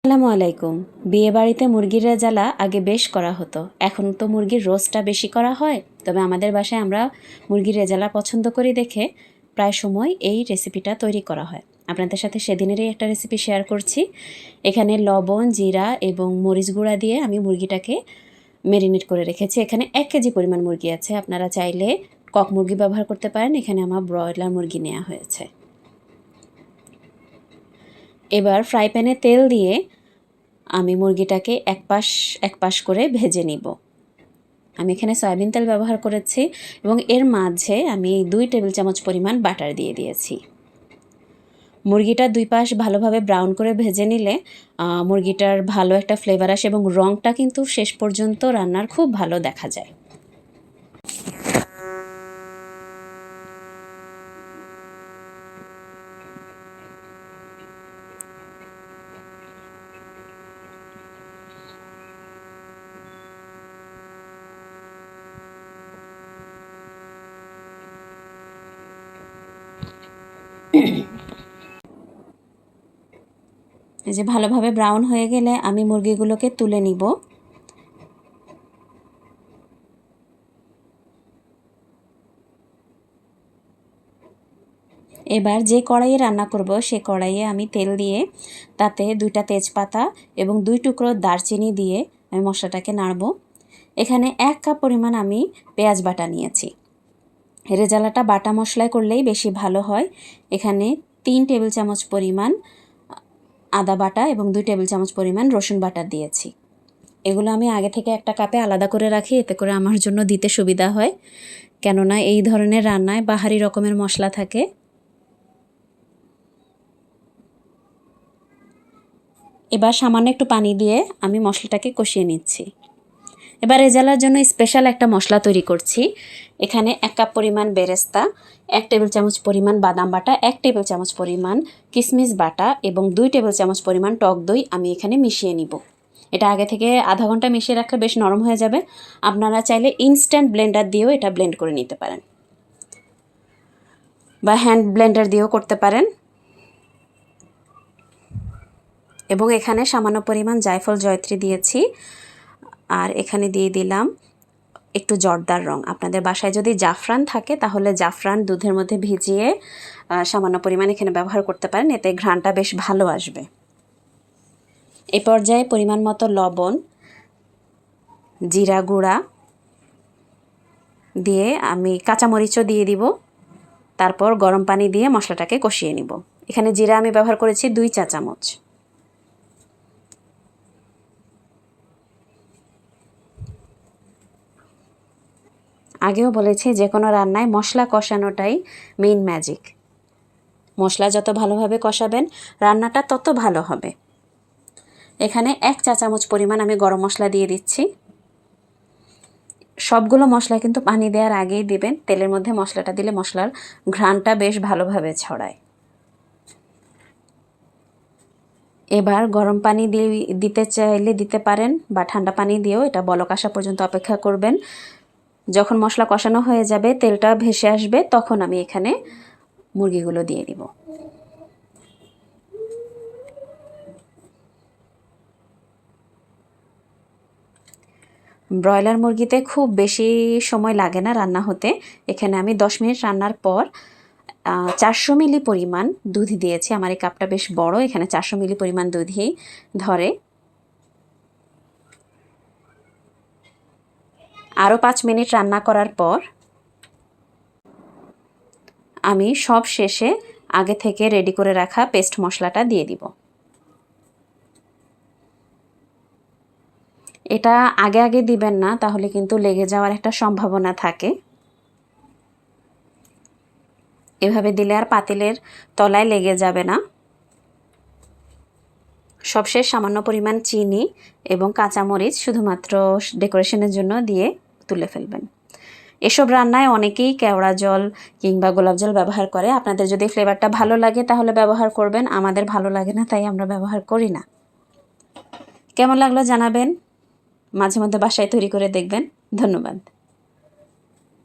আসসালামু আলাইকুম। বিয়ে বাড়িতে মুরগির রেজালা আগে বেশ করা হতো, এখন তো মুরগির রোস্টটা বেশি করা হয়। তবে আমাদের বাসায় আমরা মুরগির রেজালা পছন্দ করি দেখে প্রায় সময় এই রেসিপিটা তৈরি করা হয়। আপনাদের সাথে সেদিনেরই একটা রেসিপি শেয়ার করছি। এখানে লবণ, জিরা এবং মরিচ গুঁড়া দিয়ে আমি মুরগিটাকে ম্যারিনেট করে রেখেছি। এখানে 1 কেজি পরিমাণ মুরগি আছে, আপনারা চাইলে কক মুরগি ব্যবহার করতে পারেন। এখানে আমার ব্রয়লার মুরগি নেওয়া হয়েছে। এবার ফ্রাই প্যানে তেল দিয়ে আমি মুরগিটাকে এক পাশ করে ভেজে নিব। আমি এখানে সয়াবিন তেল ব্যবহার করেছি এবং এর মাঝে আমি 2 টেবিল চামচ পরিমাণ বাটার দিয়ে দিয়েছি। মুরগিটা 2 পাশ ভালোভাবে ব্রাউন করে ভেজে নিলে মুরগিটার ভালো একটা ফ্লেভার আসে এবং রঙটা কিন্তু শেষ পর্যন্ত রান্নার খুব ভালো দেখা যায়। এই যে ভালোভাবে ব্রাউন হয়ে গেলে আমি মুরগিগুলোকে তুলে নিব। এবার যে কড়াইয়ে রান্না করব সে কড়াইয়ে আমি তেল দিয়ে তাতে 2টা তেজপাতা এবং 2 টুকরো দারচিনি দিয়ে আমি মশলাটাকে নাড়ব। এখানে 1 কাপ পরিমাণ আমি পেঁয়াজ বাটা নিয়েছি। রেজালাটা বাটা মশলায় করলেই বেশি ভালো হয়। এখানে 3 টেবিল চামচ পরিমাণ আদা বাটা এবং 2 টেবিল চামচ পরিমাণ রসুন বাটা দিয়েছি। এগুলো আমি আগে থেকে একটা কাপে আলাদা করে রাখি, এতে করে আমার জন্য দিতে সুবিধা হয়, কেননা এই ধরনের রান্নায় বাহারি রকমের মশলা থাকে। এবার সামান্য একটু পানি দিয়ে আমি মশলাটাকে কষিয়ে নিচ্ছি। এবার রেজালার জন্য স্পেশাল একটা মশলা তৈরি করছি। এখানে 1 কাপ পরিমাণ বেরেস্তা, 1 টেবিল চামচ পরিমাণ বাদাম বাটা, 1 টেবিল চামচ পরিমাণ কিশমিশ বাটা এবং 2 টেবিল চামচ পরিমাণ টক দই আমি এখানে মিশিয়ে নিব। এটা আগে থেকে আধা ঘন্টা মিশিয়ে রাখলে বেশ নরম হয়ে যাবে। আপনারা চাইলে ইনস্ট্যান্ট ব্লেন্ডার দিয়েও এটা ব্লেন্ড করে নিতে পারেন বা হ্যান্ড ব্লেন্ডার দিয়েও করতে পারেন। এবং এখানে সামান্য পরিমাণ জায়ফল জয়ত্রী দিয়েছি, আর এখানে দিয়ে দিলাম একটু জর্দার রং। আপনাদের বাসায় যদি জাফরান থাকে তাহলে জাফরান দুধের মধ্যে ভিজিয়ে সামান্য পরিমাণ এখানে ব্যবহার করতে পারেন, এতে ঘ্রাণটা বেশ ভালো আসবে। এই পর্যায়ে পরিমাণ মতো লবণ, জিরা গুঁড়া দিয়ে আমি কাঁচামরিচও দিয়ে দিব। তারপর গরম পানি দিয়ে মশলাটাকে কষিয়ে নিব। এখানে জিরা আমি ব্যবহার করেছি 2 চা চামচ। আগেও বলেছি যে কোনো রান্নায় মশলা কষানোটাই মেইন ম্যাজিক। মশলা যত ভালোভাবে কষাবেন রান্নাটা তত ভালো হবে। এখানে 1 চা চামচ পরিমাণ আমি গরম মশলা দিয়ে দিচ্ছি। সবগুলো মশলা কিন্তু পানি দেওয়ার আগেই দিবেন। তেলের মধ্যে মশলাটা দিলে মশলার ঘ্রাণটা বেশ ভালোভাবে ছড়ায়। এবার গরম পানি দিতে চাইলে দিতে পারেন বা ঠান্ডা পানি দিয়েও এটা বলক আসা পর্যন্ত অপেক্ষা করবেন। যখন মশলা কষানো হয়ে যাবে, তেলটা ভেসে আসবে, তখন আমি এখানে মুরগিগুলো দিয়ে দিব। ব্রয়লার মুরগিতে খুব বেশি সময় লাগে না রান্না হতে। এখানে আমি 10 মিনিট রান্নার পর 400 মিলি পরিমাণ দুধ দিয়েছি। আমার এই কাপটা বেশ বড়, এখানে 400 মিলি পরিমাণ দুধই ধরে। আরও 5 মিনিট রান্না করার পর আমি সব শেষে আগে থেকে রেডি করে রাখা পেস্ট মশলাটা দিয়ে দিব। এটা আগে আগে দিবেন না, তাহলে কিন্তু লেগে যাওয়ার একটা সম্ভাবনা থাকে। এভাবে দিলে আর পাতিলের তলায় লেগে যাবে না। সবশেষ সামান্য পরিমাণ চিনি এবং কাঁচামরিচ শুধুমাত্র ডেকোরেশনের জন্য দিয়ে তুলে ফেলবেন। এসব রান্নায় অনেকেই কেওড়া জল কিংবা গোলাপ জল ব্যবহার করে। আপনাদের যদি ফ্লেভারটা ভালো লাগে তাহলে ব্যবহার করবেন, আমাদের ভালো লাগে না তাই আমরা ব্যবহার করি না। কেমন লাগলো জানাবেন, মাঝে মধ্যে বাসায় তৈরি করে দেখবেন। ধন্যবাদ।